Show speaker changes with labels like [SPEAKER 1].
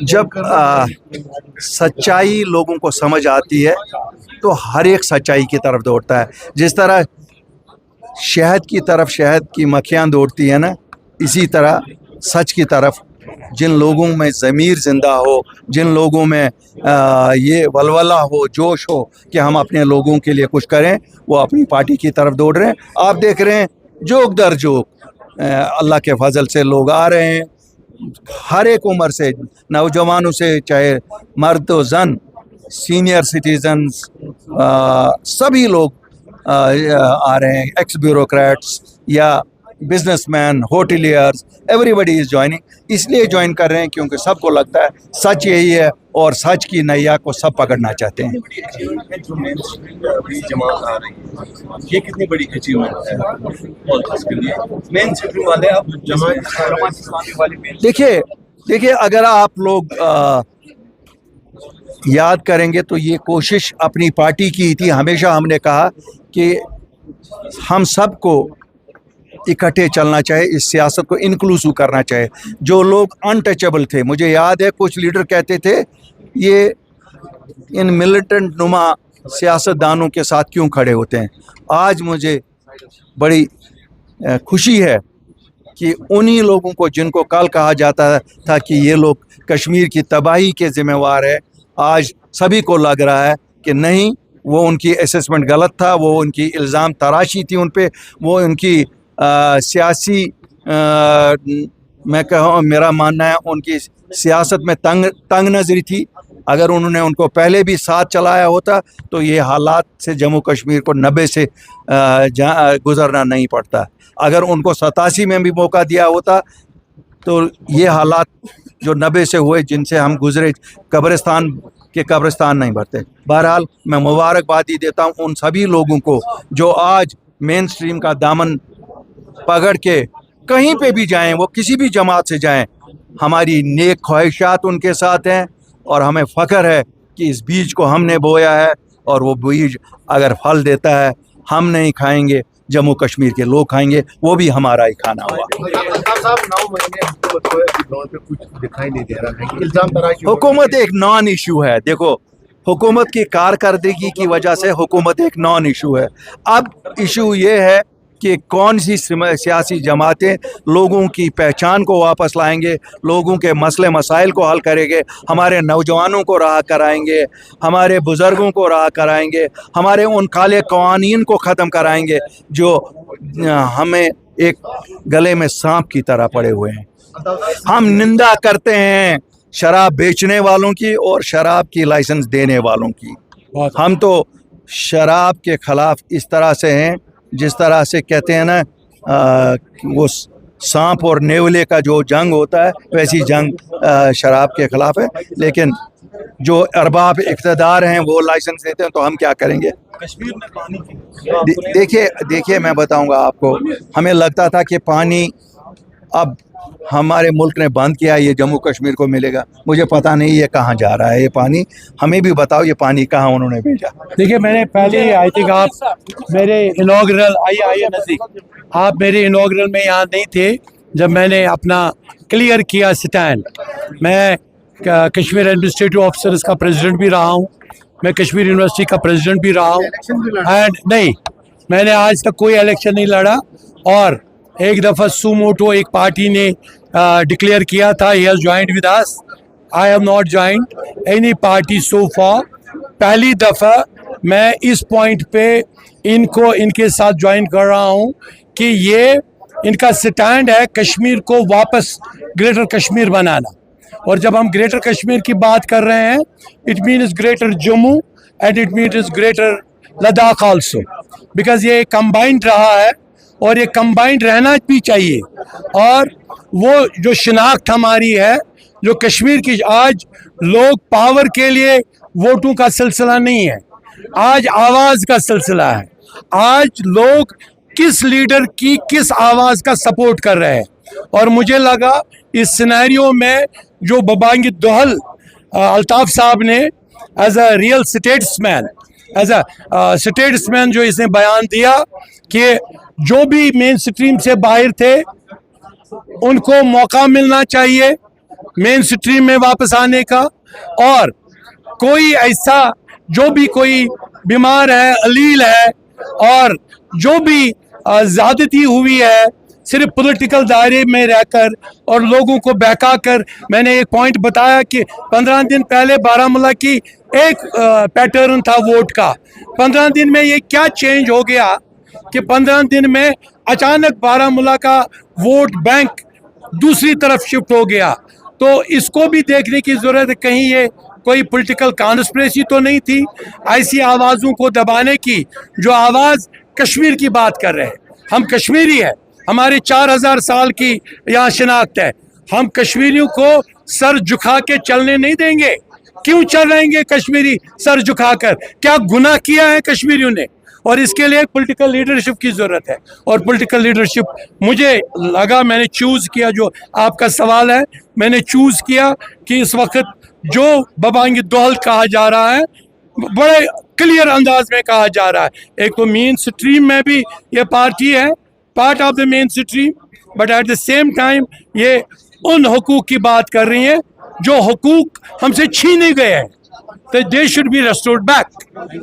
[SPEAKER 1] जब सच्चाई लोगों को समझ आती है तो हर एक सच्चाई की तरफ दौड़ता है। जिस तरह शहद की तरफ शहद की मक्खियाँ दौड़ती है ना, इसी तरह सच की तरफ जिन लोगों में ज़मीर ज़िंदा हो, जिन लोगों में ये वलवला हो, जोश हो कि हम अपने लोगों के लिए कुछ करें, वो अपनी पार्टी की तरफ दौड़ रहे हैं। आप देख रहे हैं जोक दर जोक अल्लाह के फजल से लोग आ रहे हैं, हर एक उम्र से, नौजवानों से चाहे मर्द व जन, सीनियर सिटीजन्स, सभी लोग आ रहे हैं, एक्स ब्यूरोक्रेट्स या businessman, hoteliers, everybody is joining. इसलिए ज्वाइन कर रहे हैं क्योंकि सबको लगता है सच यही है और सच की नैया को सब पकड़ना चाहते हैं।
[SPEAKER 2] ये कितनी बड़ी अचीवमेंट है पॉलिटिक्स के लिए? मेन स्ट्रीम वाले अब
[SPEAKER 1] देखिए अगर आप लोग याद करेंगे तो ये कोशिश अपनी पार्टी की थी। हमेशा हमने कहा कि हम सबको इकट्ठे चलना चाहिए, इस सियासत को इंक्लूसिव करना चाहिए। जो लोग अनटचेबल थे, मुझे याद है कुछ लीडर कहते थे ये इन मिलिटेंट नुमा सियासतदानों के साथ क्यों खड़े होते हैं। आज मुझे बड़ी खुशी है कि उन्हीं लोगों को जिनको कल कहा जाता था कि ये लोग कश्मीर की तबाही के ज़िम्मेवार है, आज सभी को लग रहा है कि नहीं, वो उनकी असेसमेंट गलत था, वो उनकी इल्ज़ाम तराशी थी उन पे, वो उनकी सियासी मैं कहूँ, मेरा मानना है उनकी सियासत में तंग नज़री थी। अगर उन्होंने उनको पहले भी साथ चलाया होता तो ये हालात से जम्मू कश्मीर को 90 से गुज़रना नहीं पड़ता। अगर उनको 87 में भी मौका दिया होता तो ये हालात जो 90 से हुए, जिनसे हम गुजरे, कब्रिस्तान नहीं भरते। बहरहाल मैं मुबारकबादी देता हूँ उन सभी लोगों को जो आज मेन स्ट्रीम का दामन पकड़ के कहीं पे भी जाएं, वो किसी भी जमात से जाएं, हमारी नेक ख्वाहिशात उनके साथ हैं और हमें फ़ख्र है कि इस बीज को हमने बोया है और वो बीज अगर फल देता है हम नहीं खाएंगे, जम्मू कश्मीर के लोग खाएंगे, वो भी हमारा ही खाना हुआ। हुकूमत एक नॉन इशू है। देखो, हुकूमत की कारकर्दगी की वजह से हुकूमत एक नॉन इशू है। अब इशू ये है कि कौन सी सियासी जमातें लोगों की पहचान को वापस लाएंगे, लोगों के मसले मसाइल को हल करेंगे, हमारे नौजवानों को राह कराएंगे, हमारे बुज़ुर्गों को राह कराएंगे, हमारे उन काले कवानीन को ख़त्म कराएंगे जो हमें एक गले में सांप की तरह पड़े हुए हैं। हम निंदा करते हैं शराब बेचने वालों की और शराब की लाइसेंस देने वालों की। हम तो शराब के ख़िलाफ़ इस तरह से हैं जिस तरह से कहते हैं ना, वो सांप और नेवले का जो जंग होता है, वैसी जंग शराब के ख़िलाफ़ है। लेकिन जो अरबाब इक़्तिदार हैं वो लाइसेंस देते हैं तो हम क्या करेंगे।
[SPEAKER 2] कश्मीर में पानी की
[SPEAKER 1] देखिए मैं बताऊंगा आपको, हमें लगता था कि पानी अब हमारे मुल्क ने बंद किया, ये जम्मू कश्मीर को मिलेगा। मुझे पता नहीं ये कहाँ जा रहा है ये पानी, हमें भी बताओ ये पानी कहाँ उन्होंने भेजा।
[SPEAKER 3] देखिए, मैंने पहले आई थिंक आप मेरे इनॉग्रल आइए नज़दीक, आप मेरे इनॉग्रल में यहाँ नहीं थे जब मैंने अपना क्लियर किया स्टैंड। मैं कश्मीर एडमिनिस्ट्रेटिव ऑफिसर्स का प्रेसिडेंट भी रहा हूँ, मैं कश्मीर यूनिवर्सिटी का प्रेसिडेंट भी रहा हूँ, एंड नहीं, मैंने आज तक कोई इलेक्शन नहीं लड़ा। और एक दफ़ा सुमोटो एक पार्टी ने डिक्लेयर किया था, he has joined with us, I have not joined any party so for. पहली दफ़ा मैं इस पॉइंट पे इनके साथ ज्वाइन कर रहा हूँ कि ये इनका स्टैंड है कश्मीर को वापस ग्रेटर कश्मीर बनाना। और जब हम ग्रेटर कश्मीर की बात कर रहे हैं, it means greater Jammu and it means greater Ladakh also. Because ये कंबाइंड रहा है और ये कंबाइंड रहना भी चाहिए। और वो जो शिनाख्त हमारी है जो कश्मीर की, आज लोग पावर के लिए वोटों का सिलसिला नहीं है, आज आवाज़ का सिलसिला है। आज लोग किस लीडर की किस आवाज़ का सपोर्ट कर रहे हैं। और मुझे लगा इस सिनेरियो में जो बबांगी दोहल अल्ताफ़ साहब ने as a real statesman, as a statesman जो इसने बयान दिया कि जो भी मेन स्ट्रीम से बाहर थे उनको मौका मिलना चाहिए मेन स्ट्रीम में वापस आने का, और कोई ऐसा जो भी कोई बीमार है, अलील है और जो भी ज़्यादती हुई है सिर्फ पॉलिटिकल दायरे में रहकर और लोगों को बहका कर, मैंने एक पॉइंट बताया कि 15 दिन पहले बारामूला की एक पैटर्न था वोट का, 15 दिन में ये क्या चेंज हो गया कि 15 दिन में अचानक बारामूला का वोट बैंक दूसरी तरफ शिफ्ट हो गया। तो इसको भी देखने की ज़रूरत है, कहीं ये कोई पॉलिटिकल कॉन्स्पिरेसी तो नहीं थी ऐसी आवाज़ों को दबाने की जो आवाज़ कश्मीर की बात कर रहे हैं। हम कश्मीरी हैं, हमारे 4000 साल की यहाँ शिनाख्त है, हम कश्मीरियों को सर झुका के चलने नहीं देंगे। क्यों चल रहेंगे कश्मीरी सर झुकाकर? क्या गुनाह किया है कश्मीरियों ने? और इसके लिए पॉलिटिकल लीडरशिप की ज़रूरत है। और पॉलिटिकल लीडरशिप मुझे लगा, मैंने चूज़ किया, जो आपका सवाल है, मैंने चूज़ किया कि इस वक्त जो बबांगी दोहल कहा जा रहा है बड़े क्लियर अंदाज में कहा जा रहा है। एक तो मेन स्ट्रीम में भी ये पार्टी है, part of the main stream, but at the same time ये उन हुकूक की बात कर रही हैं जो हुकूक हमसे छीने गए हैं, तो they should be restored back.